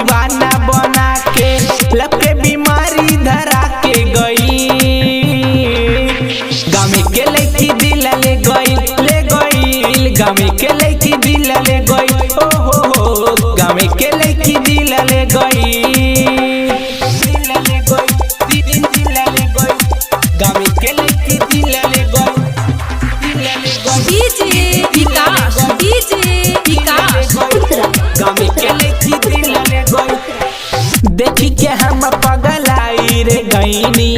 दीवाना बना के लब के बीमारी धरा के गई। गामे के लड़की दिल ले गई गामे के लड़की दिल ले गई। ओ हो गामे के लड़की दिल ले गई गामे के लड़की दिल ले गई। डीजे विकास गामे के लड़की दिल ले गई। देखी के हम पगलाई रे गईनी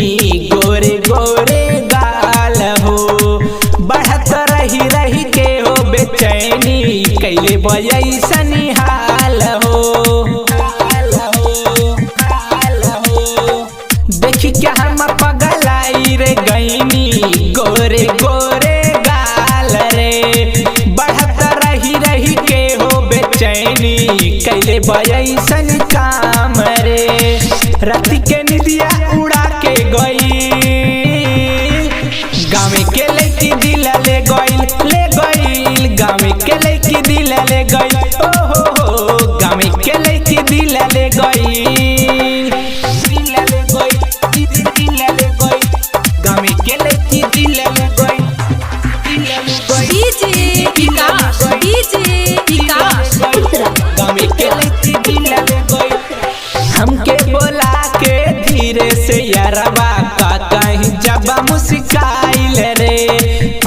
गोरे गोरे गाल हो। बढ़त रही के हो बेचैनी कैले बजैसनी हाल हो। देखी के हम पगलाई रे गईनी गोरे गोरे गाल रे। बढ़त रही के हो बेचैनी कैले बजैसन काम रे। राति के निदिया उड़ा के गई गामे के लड़की दिल ले गई गामे के लड़की दिल ले गई। ओ हो गामे के लड़की दिल ले गई गामे के लड़की दिल ले गई। डीजे विकास गामे के लड़की दिल ले गई। हमके बोला के धीरे से यारबा का कहीं जब मुस्काइल रे।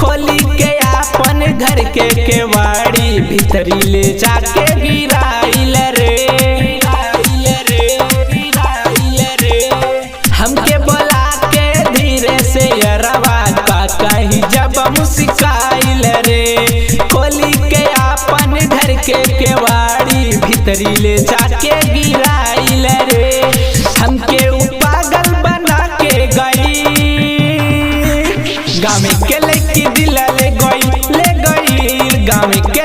खोली के अपन घर के केवाड़ी भीतरी ले जाके गिराइल रे। हमके बोला के धीरे से यारबा का कहीं जब मुस्काइल रे। खोली के अपन घर के केवाड़ी भीतरी ले जाके गिराइल रे। हमके पागल बना के गई गामे के लड़की दिल ले गई गामे के